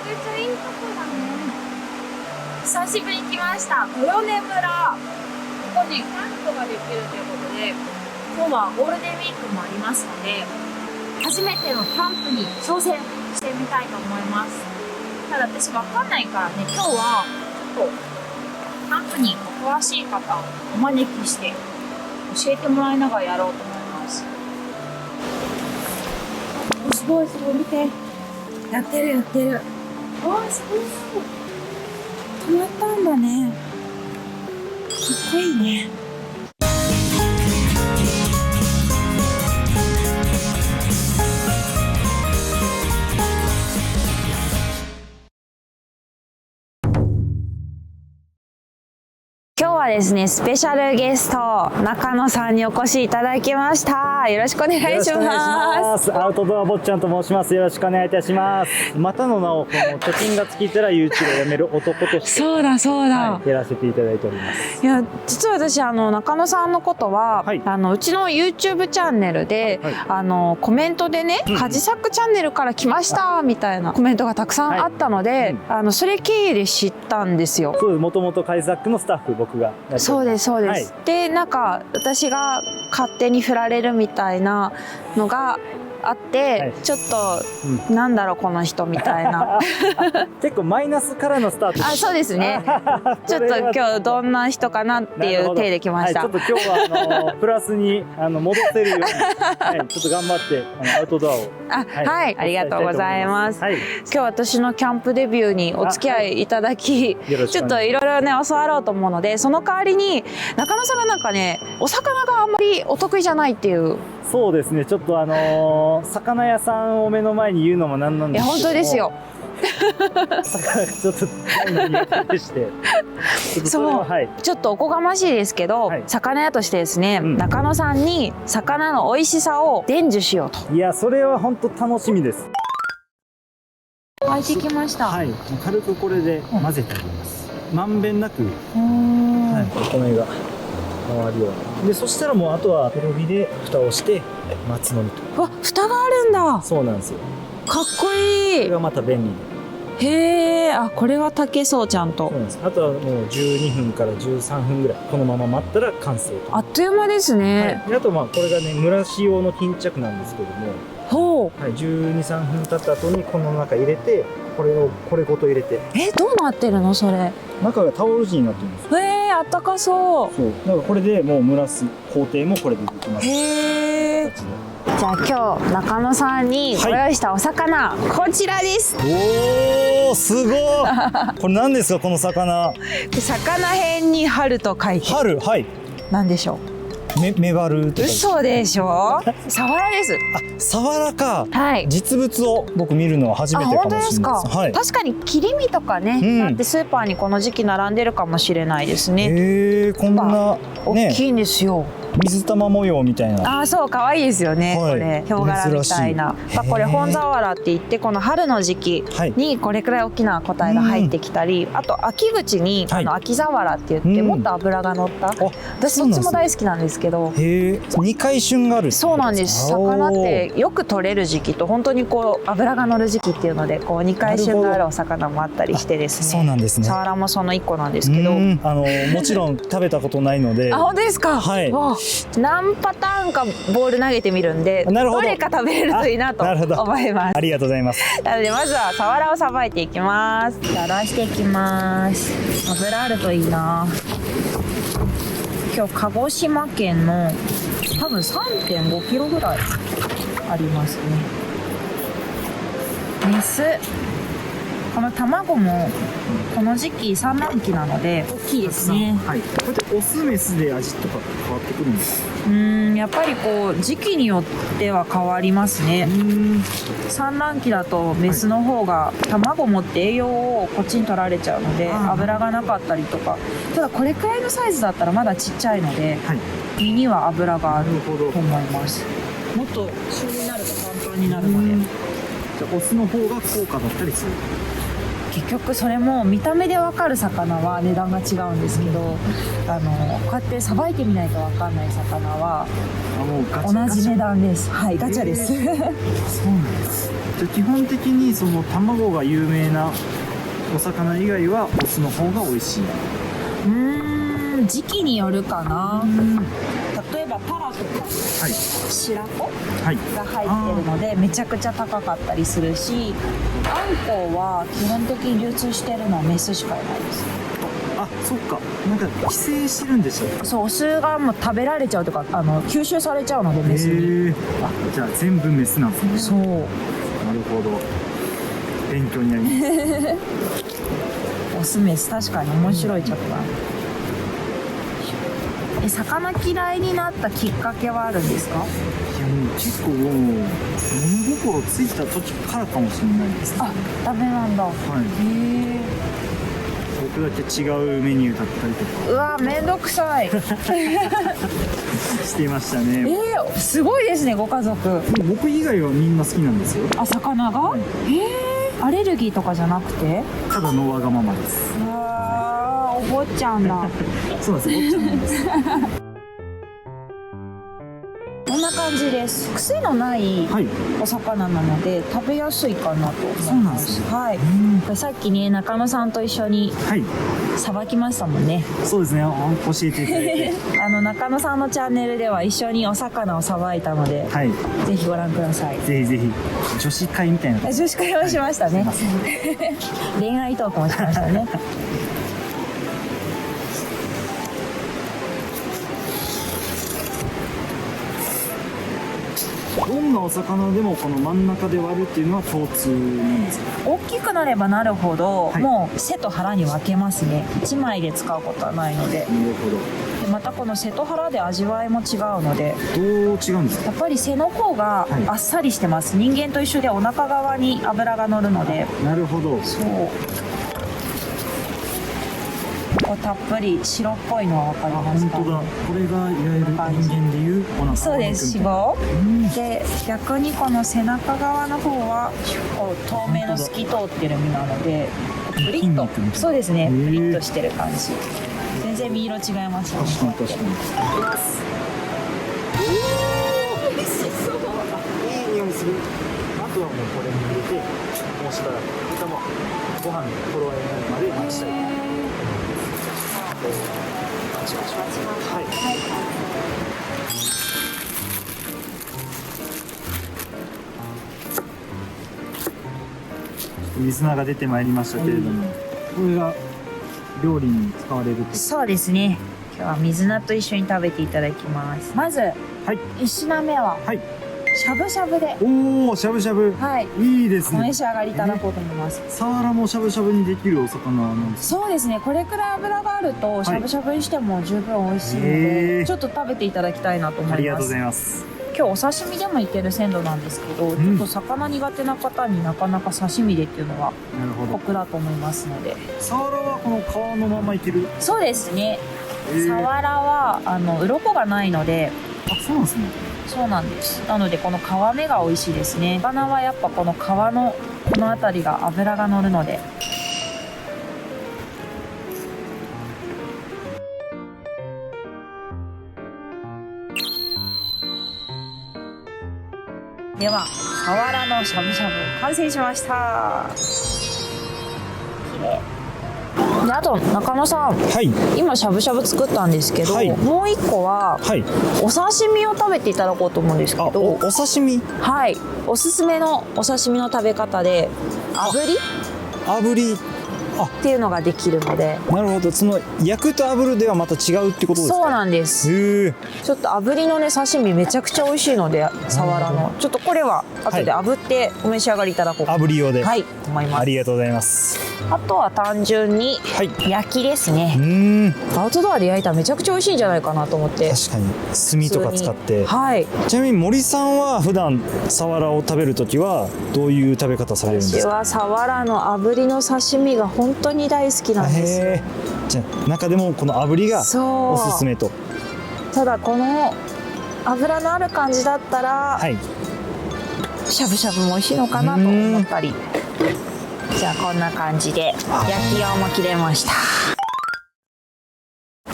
ちゃいいとこだね。久しぶりに来ました。豊根村。ここね、キャンプができるということで、今日はゴールデンウィークもありますので、初めてのキャンプに挑戦してみたいと思います。ただ私わかんないからね、今日はちょっとキャンプにお詳しい方をお招きして教えてもらいながらやろうと思います。すごいすごい、見て。やってるやってる。ああ、すごい。止まったんだね。かっこいいね。今日はですね、スペシャルゲスト中野さんにお越しいただきました。よろしくお願いします。アウトドア坊ちゃんと申します。よろしくお願いいたします。またの名をこの貯金が尽きたら YouTube をやめる男としてそうだそうだ、はい、やらせていただいております。いや、実は私中野さんのことは、はい、うちの YouTube チャンネルで、はい、コメントでね、カジサックチャンネルから来ましたみたいなコメントがたくさんあったので、はい、それ経由で知ったんですよ。そうです。もともとカジサックのスタッフ僕がやってます。そうですそうです、はい、でなんか私が勝手に振られるみたいなのがあって、はい、ちょっと、なんだろうこの人みたいな結構マイナスからのスタート。あ、そうですねちょっと今日どんな人かなっていう体で来ました。はい、ちょっと今日はプラスに戻せるように、はい、ちょっと頑張ってアウトドアをはい、ありがとうございます。はい、今日私のキャンプデビューにお付き合いいただき、ちょっといろいろね教わろうと思うので、その代わりに中野さんがなんかね、お魚があんまりお得意じゃないっていう。そうですね、ちょっと魚屋さんを目の前に言うのもなんなんですけども。いや本当ですよ魚ちょっと苦手でしてそう、はい、ちょっとおこがましいですけど、はい、魚屋としてですね、中野さんに魚の美味しさを伝授しようと。いや、それは本当楽しみです。入ってきました。はい、軽くこれで混ぜてあります。まんべんなく、はい、お米が回るように。で、そしたらもうあとはペロリで蓋をして待つのみと。わ、蓋があるんだ。そうなんですよ。かっこいい。これがまた便利で。へえ、あ、これは炊けそうちゃんと。そうなんです。あとはもう12分から13分ぐらいこのまま待ったら完成と。あっという間ですね。はい、であとこれがね、蒸らし用の巾着なんですけども。ほう。はい、12、3分経った後にこの中入れて、これごと入れて。どうなってるのそれ。中がタオル地になってるんですよ。あったかそう。そう。だからこれでもう蒸らす工程もこれでできます。へえ。じゃあ今日中野さんにご用意したお魚、はい、こちらです。おお、すごいこれ何ですかこの魚。魚編に春と書いて。春、はい。何でしょう。メバルって。嘘でしょサワラです。あ、サワラか。はい。実物を僕見るのは初めてかもしれないです。本当ですか。はい。確かに切り身とかね、なんてスーパーにこの時期並んでるかもしれないですね。へえ、こんな大きいんですよ。水玉模様みたいな。あ、そう、可愛いですよね。これヒョウ柄みたいな。これ本ザワラって言って、この春の時期にこれくらい大きな個体が入ってきたり、あと秋口に秋ザワラって言ってもっと脂が乗った。私どっちも大好きなんですけど。へえ、2回旬がある。そうなんです。魚ってよく取れる時期と本当にこう脂が乗る時期っていうので、こう2回旬があるお魚もあったりしてですね。そうなんですね。サワラもその1個なんですけど、もちろん食べたことないので。あ、本当ですか。はい。何パターンかボール投げてみるんで、どれか食べれるといいなと思います。ありがとうございます。なのでまずはサワラをさばいていきます。じゃあ出していきます。油あるといいな。今日鹿児島県の多分 3.5 キロぐらいありますね。メス。この卵もこの時期産卵期なので大きいですね。はい。これでオスメスで味とか変わってくるんですか？やっぱりこう時期によっては変わりますね。産卵期だとメスの方が卵持って栄養をこっちに取られちゃうので、脂がなかったりとか。ただこれくらいのサイズだったらまだちっちゃいので、身には脂があると思います。もっと旬になるとパンパンになるので。オスの方が高価だったりする。結局それも見た目で分かる魚は値段が違うんですけど、こうやってさばいてみないと分かんない魚はもうガチャ同じ値段です。はい、ガチャです。そうなんですじゃあ基本的にその卵が有名なお魚以外はオスの方が美味しい。時期によるかな。例えばタラとかはい白子はいが入ってるのでめちゃくちゃ高かったりするし、あんこは基本的に流通してるのはメスしかいないです。あそっかなんか規制してるんでしたっけ。そう、オスがもう食べられちゃうとか吸収されちゃうのでメスに。あじゃあ全部メスなんですね。そう、なるほど勉強になりますオスメス確かに面白いちょっとな。魚嫌いになったきっかけはあるんですか？いやもう結構もう物心ついた時からかもしれないです。あ、ダメなんだ。はいへえ。僕だけ違うメニューだったりとかうわ、めんどくさい。してましたね。すごいですね、ご家族。僕以外はみんな好きなんですよ。あ、魚が？アレルギーとかじゃなくて？ただのわがままです。うわー、お坊ちゃんだ。そうなんです、坊ちゃんなんです。こんな感じです。癖のないはい。お魚なので食べやすいかなと思います。そうなんですねはい。これさっきね、中野さんと一緒にはい。さばきましたもんね。そうですね。教えていただいて。中野さんのチャンネルでは一緒にお魚をさばいたので、はい。ぜひご覧ください。ぜひぜひ女子会みたいな。女子会をしましたね。恋愛トークもしましたね。どんなお魚でもこの真ん中で割るっていうのは共通なんですか。大きくなればなるほど、はいもう背と腹に分けますね。1枚で使うことはないので。なるほど。でまたこの背と腹で味わいも違うので、どう違うんですか。やっぱり背の方がはいあっさりしてます。人間と一緒でお腹側に脂が乗るので。なるほど。そうこうたっぷり白っぽいのは分かりますか？本当だ。これがいわゆる人間でいうお腹。そうです、脂肪で、逆にこの背中側の方はこう透明の透き通ってる身なのでプリッ筋肉みたいなと、そうですね、へープリッとしてる感じ。全然身色違いますよね。確かに確かに。美味しそう。いい匂いする。あとはもうこれに入れて、もうしばらくご飯にとろえになるまで待ちたい。はい。水菜が出てまいりましたけれども、これが料理に使われると。そうですね。今日は水菜と一緒に食べていただきます。まずはい。 1品目ははい。しゃぶしゃぶで、おお、しゃぶしゃぶ。はい、いいですね。お召し上がりいただこうと思います。サワラもしゃぶしゃぶにできるお魚なんです。そうですね、これくらい脂があるとしゃぶしゃぶにしても十分美味しいのへで、ーちょっと食べていただきたいなと思います。ありがとうございます。今日お刺身でもいける鮮度なんですけど、ちょっと魚苦手な方になかなか刺身でっていうのはなるほど。酷だと思いますので。サワラはこの皮のままいける。そうですね、サワラは鱗がないので。あ、そうなんですね。そうなんです。なのでこの皮目が美味しいですね。魚はやっぱこの皮のこの辺りが脂が乗るので。ではサワラのしゃぶしゃぶ完成しました。綺麗で、あと中野さん、はい。今しゃぶしゃぶ作ったんですけど、はいもう一個ははい。お刺身を食べていただこうと思うんですけあ、ど、お刺身。はい、おすすめのお刺身の食べ方で炙り炙り。っていうのができるので。なるほど。その焼くと炙るではまた違うってことですか。そうなんです。へえ。ちょっと炙りのね刺身めちゃくちゃ美味しいので、サワラのちょっとこれは後で炙ってお召し上がりいただこう炙り用で。はい思います。ありがとうございます。あとは単純にはい。焼きですね。アウトドアで焼いたらめちゃくちゃ美味しいんじゃないかなと思って。確かに炭とか使って。はい。ちなみに森さんは普段サワラを食べるときはどういう食べ方されるんですか。私はサワラの炙りの刺身が本当に大好きなんですよ。へえ。じゃあ中でもこの炙りがそうおすすめと。ただこの脂のある感じだったら、はい。しゃぶしゃぶも美味しいのかなと思ったり。じじゃあこんな感じで焼き用も切れました。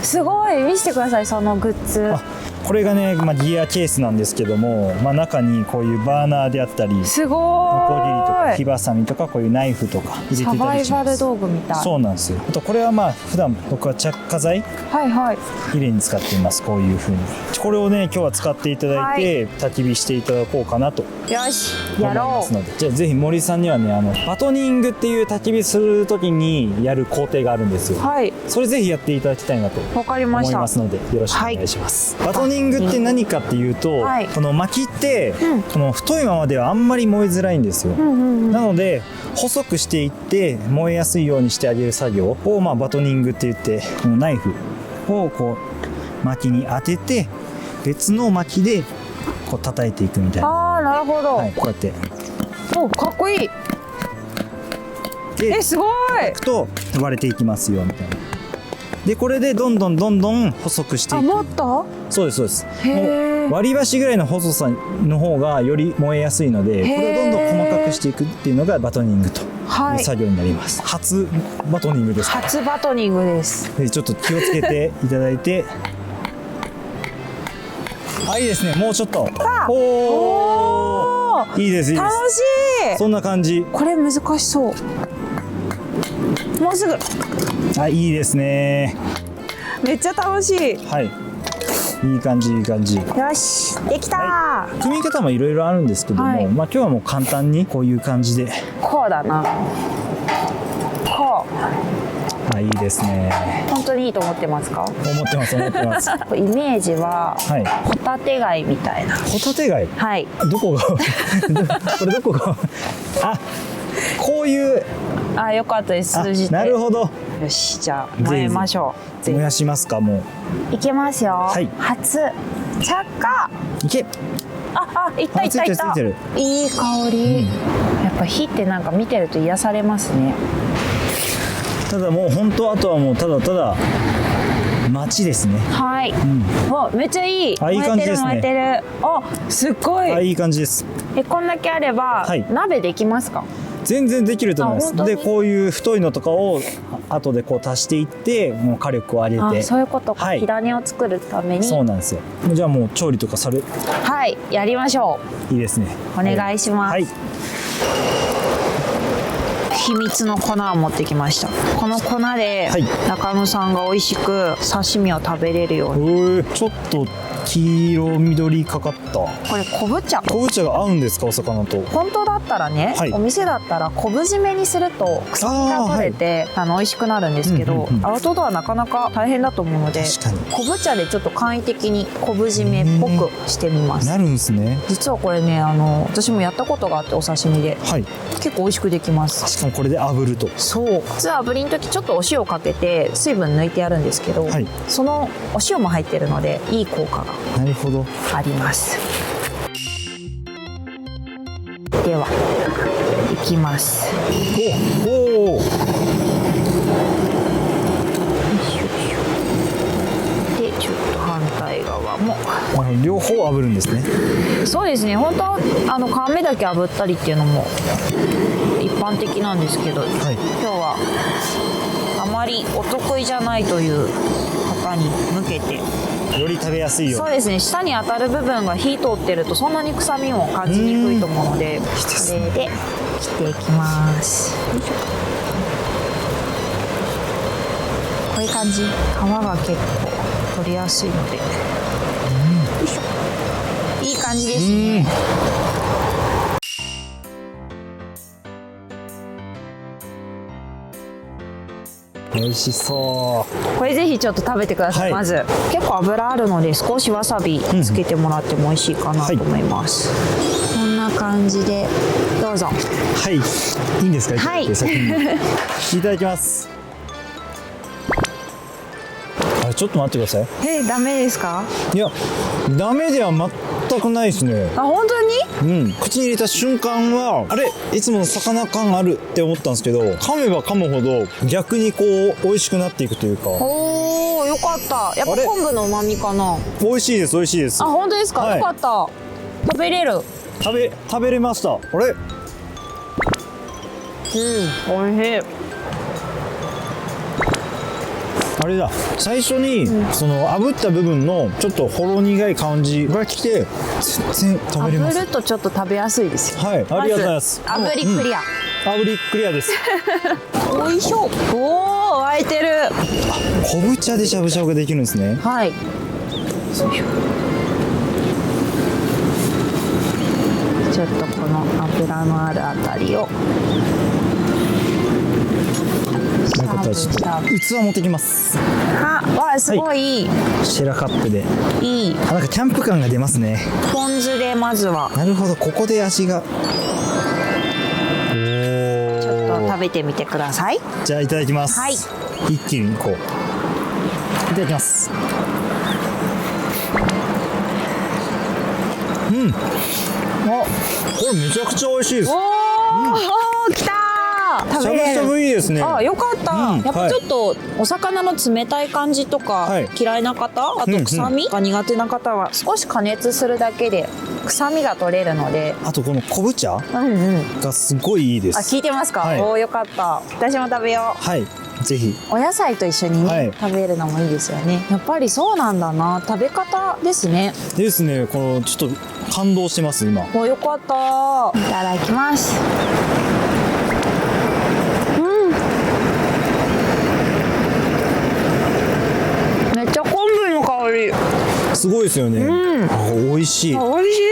すごい、見せてください、そのグッズ。これがね、ギアケースなんですけども、中にこういうバーナーであったり、すごノコギリとかい。火ばさみとか、こういうナイフとか入れてたサバイりします。バル道具みたい。そうなんですよ。あとこれは普段僕は着火剤はいはい。綺麗に使っています。こういう風にこれをね今日は使っていただいて、焚き火していただこうかなとよし、思いやろますので、じゃあぜひ森さんにはねバトニングっていう焚き火する時にやる工程があるんですよ。う。はい、それぜひやっていただきたいなとわかりました。思いますので、よろしくお願いします。バトニングって何かっていうと、はいこの薪って、うんこの太いままではあんまり燃えづらいんですよ。うんうんうん。なので細くしていって燃えやすいようにしてあげる作業を、バトニングって言って、このナイフをこう薪に当てて別の薪でこう叩いていくみたいな。ああ、なるほど。はい、こうやってお、かっこいい。ですごい。いくと割れていきますよみたいな。でこれでどんどん細くしていあ、く。もっと。そうですそうです。へーもう割り箸ぐらいの細さの方がより燃えやすいので、これをどんどん細かくしていくっていうのがバトニングとはい。いう作業になります。初バトニングですから。初バトニングです。でちょっと気をつけていただいていいですね。もうちょっと。おおいいですいいで楽す。しい。そんな感じ。これ難しそう。もうすぐ。いいですね。めっちゃ楽しい。はい、いい感じいい感じ。よし、できたー。組み方もいろいろあるんですけども、はい今日はもう簡単にこういう感じで。こうだな。こいいですね。う。本当にいいと思ってますか？思ってます思ってます。イメージははい。ホタテ貝みたいな。ホタテ貝。はい。どこがこれどこがこういう。あ、よかったです。通じて。なるほど。よし、じゃあ燃えましょう。ぜ燃やしますか。もひいきますよ。はい初着火。ういけ。いったいったいった。ついてるいい香り。やっぱ火ってなんか見てると癒されますね。ただもう本当あとはもうただただ街ですね。はい。わ、めっちゃいい。いい感じですね燃えてる燃えてる。あ、すっごい。いい感じです。こんだけあれば、はい鍋できますか？全然できると思います。あ本当にでこういう太いのとかを後でこう足していってもう火力を上げて。そういうことか。はい火種を作るために。そうなんですよ。じゃあもう調理とかされはい、やりましょいいですね。う。お願いします。はい。秘密の粉を持ってきました。この粉で、はい中野さんが美味しく刺身を食べれるように。ちょっと黄色緑かかったこれ昆布茶。昆布茶が合うんですか、お魚と。本当だったらね、はいお店だったら昆布締めにすると臭みが取れて美味しくなるんですけど、うんうんうんアウトドアなかなか大変だと思うので、確かに昆布茶でちょっと簡易的に昆布締めっぽくしてみます。なるんですね。実はこれね、私もやったことがあって、お刺身ではい。結構美味しくできます。しかもこれで炙ると。そう、実は炙りの時ちょっとお塩かけて水分抜いてやるんですけど、はいそのお塩も入ってるのでいい効果がなるほど。あります。ではいきます。おお。でちょっと反対側も。両方炙るんですね。そうですね、本当は皮目だけ炙ったりっていうのも一般的なんですけど、はい。今日はあまりお得意じゃないという方に向けて。より食べやすいように。そうですね、舌に当たる部分が火通ってるとそんなに臭みも感じにくいと思うので、これで切っていきます。こういう感じ、皮が結構取りやすいので、いい感じですね。美味しそこれぜひちょっと食べてください。はいまず結構油あるので少しわさびつけてもらっても美味しいかなと思います。こんな感じでどうぞ。う。はい。いいんですか。はい先にいただきます。ちょっと待ってください。ダメですか？いや、ダメでは全くないですね。あ、本当に？口に入れた瞬間はあれいつもの魚感あるって思ったんですけど、噛めば噛むほど逆にこう美味しくなっていくというか。おー、よかった。やっぱあれ昆布の旨味かな。美味しいです美味しいです。あ、本当ですか？はいよかった。食べれる。食べれました。あれおいしい。あれだ、最初に、その炙った部分のちょっとほろ苦い感じが来て全然食べれます。炙るとちょっと食べやすいですよ。はい、ありがとうございます。炙りクリア。炙りクリアです。おいしょ。おお、沸いてる。昆布茶でしゃぶしゃぶができるんですね。はい。ちょっとこの油のあるあたりを。よかったらちょっと器持ってきます。わあ、すごいいい。シェラカップでいい。なんかキャンプ感が出ますね。ポン酢でまずは。なるほど、ここで味が。おー、ちょっと食べてみてください。じゃあいただきます。はい。一気にこういただきます。あ、これめちゃくちゃ美味しいです。おお、きたー。食べれる。しゃぶしゃぶいいですね。あ、よかった。うんやっぱちょっとお魚の冷たい感じとか、はい嫌いな方、あと臭みが苦手な方は少し加熱するだけで臭みが取れるので。あとこの昆布茶うん。がすごいいいであ、す。聞いてますか。はいおお、よかった。私も食べよう。はい、ぜひ。お野菜と一緒にね、はい食べるのもいいですよね。やっぱりそうなんだな。食べ方ですね。ですね、このちょっと感動してます今。お、よかった。いただきます。めっちゃ昆布の香り。すごいですよね。あ、美味しい。は美味しい。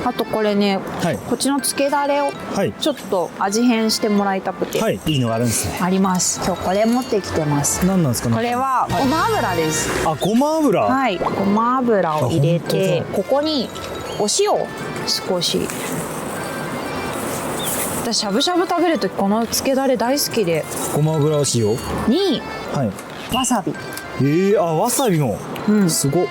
あとこれね、いこっちのつけだれをはいちょっと味変してもらいたくて、はい、いいのがあるんですね。あります。今日これ持ってきてます。何なんですかね。これはごま油です。あ、ごま油。はい、ごま油を入れて、あここにお塩を少し。私しゃぶしゃぶ食べるときこのつけだれ大好きで。ごま油塩。にはい。わさび。あ、わさびも。すごっ。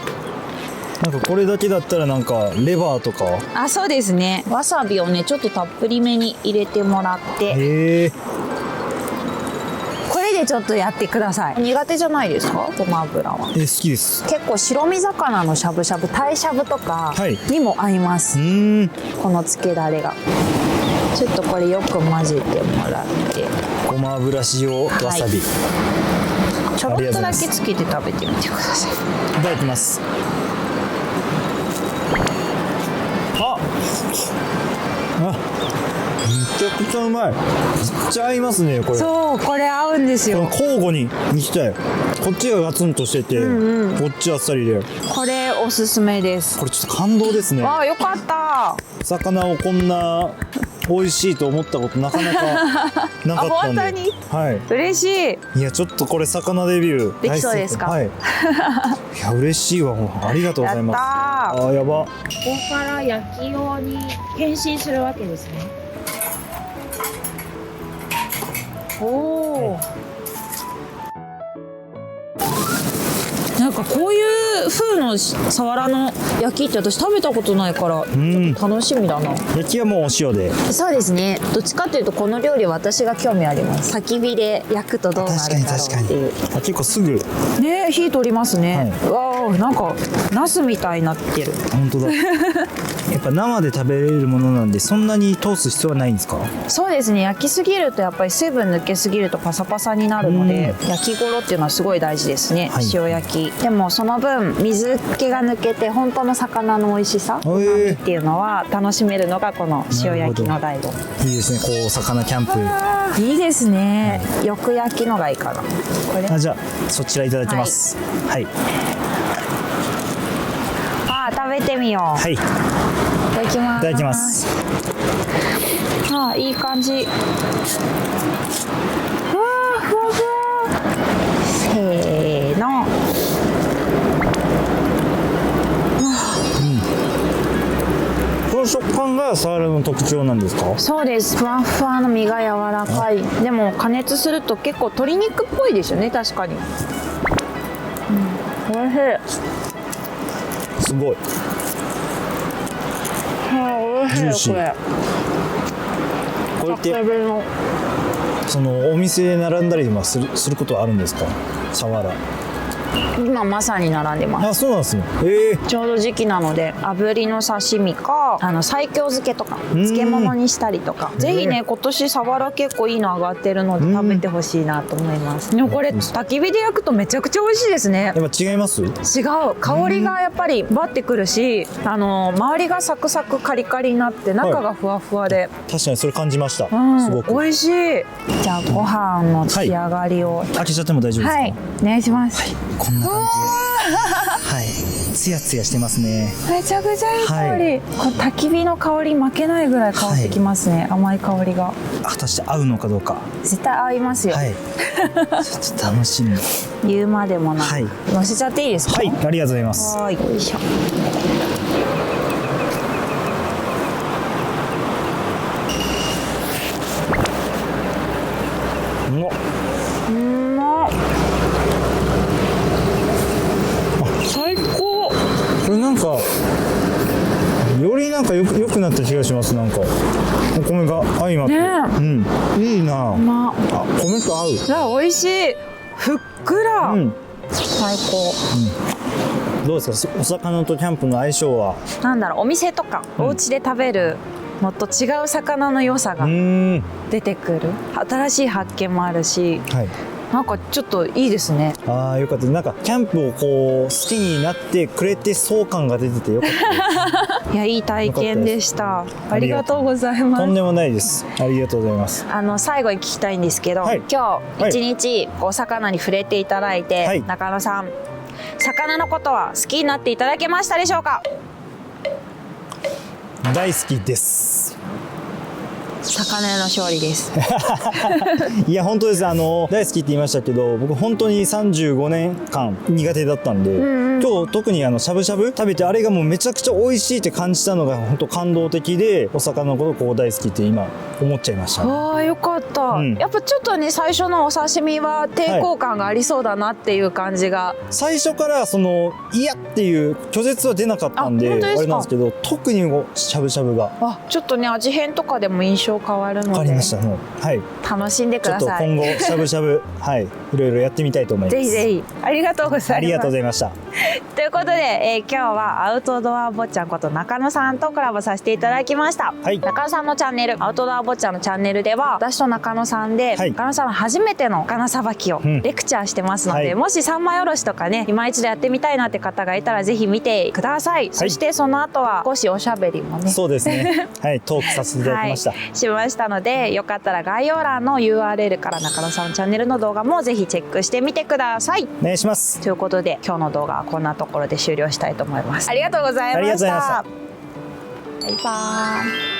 なんかこれだけだったらなんかレバーとか。あ、そうですね。わさびをねちょっとたっぷりめに入れてもらって、へえ。これでちょっとやってください。苦手じゃないですか、ごま油は。好きです。結構白身魚のしゃぶしゃぶ、鯛しゃぶとかはいにも合います、このつけだれが。ちょっとこれよく混ぜてもらって、ごま油塩わさび。ちょろっとだけつけて食べてみてください。いただきます。あ、めちゃくちゃうまい。めっちゃ合いますねこれ。そう、これ合うんですよ。この交互にいきたい。こっちがガツンとしてて、こっちあっさりで。これおすすめです。これちょっと感動ですね。あ、よかった。魚をこんな美味しいと思ったことなかなかなかったんで。あ、本当に。はい。嬉しい。いや、ちょっとこれ魚デビューできそうですか。はい。いや、嬉しいわ。もうありがとうございます。やったー。あ、やば。ここから焼き用に変身するわけですね。おお。なんかこういう風のサワラの焼きって私食べたことないからちょっと楽しみだな。焼きはもうお塩で。そうですね。どっちかというとこの料理私が興味あります。焚き火で焼くとどうなるんだろうっていう。あ、結構すぐ。ね、火通りますね。はいうわあ、なんかナスみたいになってる。本当だ。やっぱ生で食べれるものなんでそんなに通す必要はないんですか。そうですね。焼きすぎるとやっぱり水分抜けすぎるとパサパサになるので、焼き頃っていうのはすごい大事ですね、はい、塩焼き。でもその分水気が抜けて本当の魚の美味しさ、旨味っていうのは楽しめるのがこの塩焼きの醍醐味。いいですね、こう魚キャンプ。いいですね、よく焼きのがいいかな。これ。あ、じゃあそちらいただきます。はい。あ、食べてみよう。はい。いいただきます。いただきます。あ、いい感じ。わあ、ふわふわ。せーの。この食感がサワラの特徴なんですか。そうです。ふわふわの身が柔らかい。でも加熱すると結構鶏肉っぽいですよね、確かに。おいしい。すごい。おいしい。ジューシー。これってそのお店で並んだりもすることはあるんですか、サワラ。今まさに並んでます。あ、そうなんですね。ちょうど時期なので炙りの刺身か西京漬けとか漬物にしたりとか、ぜひね今年サワラ結構いいの上がってるので食べてほしいなと思います。でもこれ焚き火で焼くとめちゃくちゃ美味しいですね。やっぱ違います？違う、香りがやっぱりバッてくるし、周りがサクサクカリカリになって中がふわふわで、確かにそれ感じました。すごく美味しい。じゃあご飯の仕上がりを、開けちゃっても大丈夫ですか？はい、お願いします。こんな感じで、はい、ツヤツヤしてますね。めちゃくちゃいい香り、これ焚き火の香り負けないぐらい香ってきますね、甘い香りが。果たして合うのかどうか。絶対合いますよ。はいちょっと楽しみ。言うまでもなく、はい、乗せちゃっていいですか？はい、ありがとうございます。はい、よいしょ。最高。これなんかよりなんか良くなった気がします。なんかお米が相まって、いいな。あ、米と合う。いや、美味しい。ふっくら、最高。どうですか、お魚とキャンプの相性は？なんだろう、お店とかお家で食べるのと違う魚の良さが出てくる。新しい発見もあるし、なんかちょっといいですね。ああ、よかった。なんかキャンプをこう好きになってくれてそう感が出ててよかったいや、いい体験でした。ありがとうございます。とんでもないです。ありがとうございます。最後に聞きたいんですけど、今日一日お魚に触れていただいて、中野さん、魚のことは好きになっていただけましたでしょうか？大好きです。魚屋の勝利ですいや本当です。大好きって言いましたけど、僕本当に35年間苦手だったんで、今日特にしゃぶしゃぶ食べて、あれがもうめちゃくちゃ美味しいって感じたのが本当感動的で、お魚のことこう大好きって今思っちゃいました、ね。ああ、よかった、やっぱちょっとね、最初のお刺身は抵抗感がありそうだなっていう感じが、最初から嫌っていう拒絶は出なかったんで、あれなんですけど、特にしゃぶしゃぶがちょっとね、味変とかでも印象変わるので、変わりましたね。はい、楽しんでください。ちょっと今後しゃぶしゃぶいろいろやってみたいと思います。ぜひぜひ。ありがとうございます。ありがとうございました。ということで、今日はアウトドア坊ちゃんこと中野さんとコラボさせていただきました。中野さんのチャンネル、アウトドア坊ちゃんのチャンネルでは、私と中野さんで、中野さんは初めての魚さばきをレクチャーしてますので、もし三枚おろしとかね、今一度やってみたいなって方がいたらぜひ見てください。そしてその後は少しおしゃべりもね、そうですね、トークさせていただきました、しましたので、よかったら概要欄の URL から中野さんのチャンネルの動画もぜひチェックしてみてください。お願いします。ということで、今日の動画はこんなところで終了したいと思います。ありがとうございました。ありがとうございました。バイバーイ。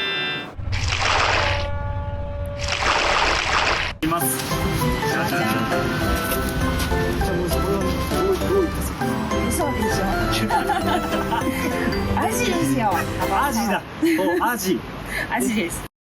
嘘でしょアジですよ。アジだ。アジ。アジです。